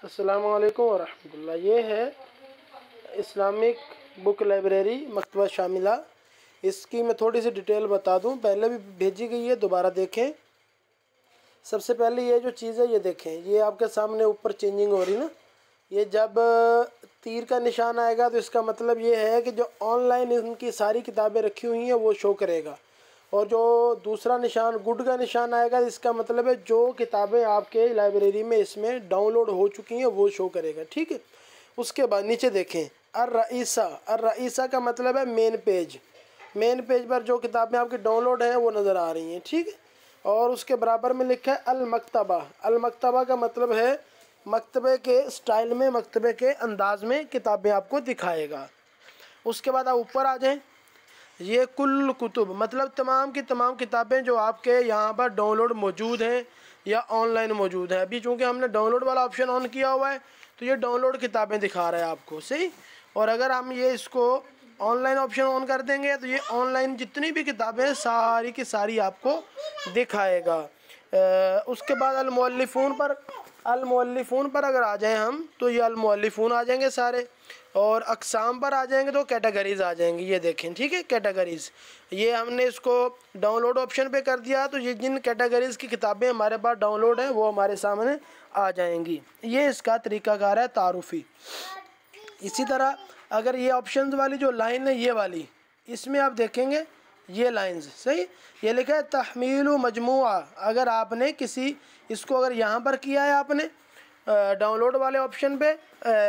अस्सलामु अलैकुम वरहमतुल्लाह। ये है इस्लामिक बुक लाइब्रेरी मकतबा शामिला। इसकी मैं थोड़ी सी डिटेल बता दूं, पहले भी भेजी गई है, दोबारा देखें। सबसे पहले ये जो चीज़ है ये देखें, ये आपके सामने ऊपर चेंजिंग हो रही ना, ये जब तीर का निशान आएगा तो इसका मतलब ये है कि जो ऑनलाइन इनकी सारी किताबें रखी हुई हैं वो शो करेगा। और जो दूसरा निशान गुड का निशान आएगा इसका मतलब है जो किताबें आपके लाइब्रेरी में इसमें डाउनलोड हो चुकी हैं वो शो करेगा। ठीक है। उसके बाद नीचे देखें अर-रईसा का मतलब है मेन पेज। मेन पेज पर जो किताबें आपकी डाउनलोड हैं वो नज़र आ रही हैं। ठीक है। और उसके बराबर में लिखा है अल-मकतबा। अल-मकतबा का मतलब है मकतबे के स्टाइल में, मकतबे के अंदाज में किताबें आपको दिखाएगा। उसके बाद आप ऊपर आ जाएं, ये कुल कुतुब मतलब तमाम की तमाम किताबें जो आपके यहाँ पर डाउनलोड मौजूद हैं या ऑनलाइन मौजूद हैं। अभी चूँकि हमने डाउनलोड वाला ऑप्शन ऑन किया हुआ है तो ये डाउनलोड किताबें दिखा रहा है आपको, सही। और अगर हम ये इसको ऑनलाइन ऑप्शन ऑन कर देंगे तो ये ऑनलाइन जितनी भी किताबें सारी की सारी आपको दिखाएगा। उसके बाद अल-मुअल्लिफ़ून पर अगर आ जाएं हम तो ये अल-मुअल्लिफ़ून आ जाएंगे सारे। और अक़साम पर आ जाएंगे तो कैटेगरीज़ आ जाएंगी, ये देखें। ठीक है, कैटेगरीज़ ये हमने इसको डाउनलोड ऑप्शन पे कर दिया तो ये जिन कैटेगरीज़ की किताबें हमारे पास डाउनलोड हैं वो हमारे सामने आ जाएंगी। ये इसका तरीक़ाकार है तारुफ़ी। इसी तरह अगर ये ऑप्शंस वाली जो लाइन है ये वाली, इसमें आप देखेंगे ये लाइंस, सही, ये लिखा है तहमीलु मजमुआ। अगर आपने किसी इसको अगर यहाँ पर किया है आपने डाउनलोड वाले ऑप्शन पे,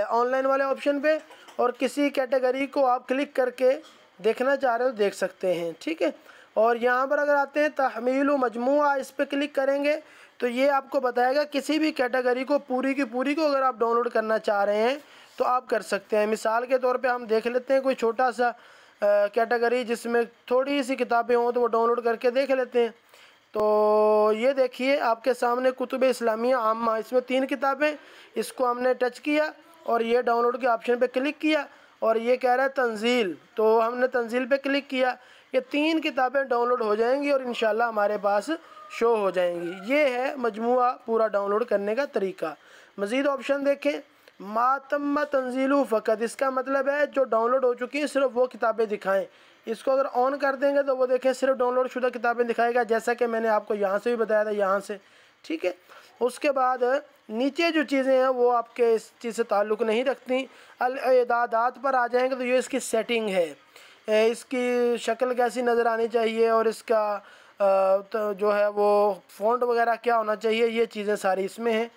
ऑनलाइन वाले ऑप्शन पे, और किसी कैटेगरी को आप क्लिक करके देखना चाह रहे हो देख सकते हैं। ठीक है। और यहाँ पर अगर आते हैं तहमीलु मजमुआ, इस पर क्लिक करेंगे तो ये आपको बताएगा किसी भी कैटेगरी को पूरी की पूरी को अगर आप डाउनलोड करना चाह रहे हैं तो आप कर सकते हैं। मिसाल के तौर पे हम देख लेते हैं कोई छोटा सा कैटेगरी जिसमें थोड़ी सी किताबें हों तो वो डाउनलोड करके देख लेते हैं। तो ये देखिए आपके सामने कुतुब इस्लामिया आम्मा, इसमें 3 किताबें, इसको हमने टच किया और ये डाउनलोड के ऑप्शन पे क्लिक किया और ये कह रहा है तंजील, तो हमने तंजील पे क्लिक किया। ये 3 किताबें डाउनलोड हो जाएंगी और इंशाल्लाह हमारे पास शो हो जाएंगी। ये है मजमुआ पूरा डाउनलोड करने का तरीका। मज़ीद ऑप्शन देखें, मातम्मा तंजीलु फ़कत, इसका मतलब है जो डाउनलोड हो चुकी हैं सिर्फ वो किताबें दिखाएं। इसको अगर ऑन कर देंगे तो वो देखें सिर्फ डाउनलोड शुदा किताबें दिखाएगा, जैसा कि मैंने आपको यहाँ से भी बताया था, यहाँ से। ठीक है। उसके बाद नीचे जो चीज़ें हैं वो आपके इस चीज़ से ताल्लुक़ नहीं रखती। अल-इदादात पर आ जाएंगे तो ये इसकी सेटिंग है, इसकी शक्ल कैसी नज़र आनी चाहिए और इसका तो जो है वो फ़ॉन्ट वगैरह क्या होना चाहिए, ये चीज़ें सारी इसमें हैं।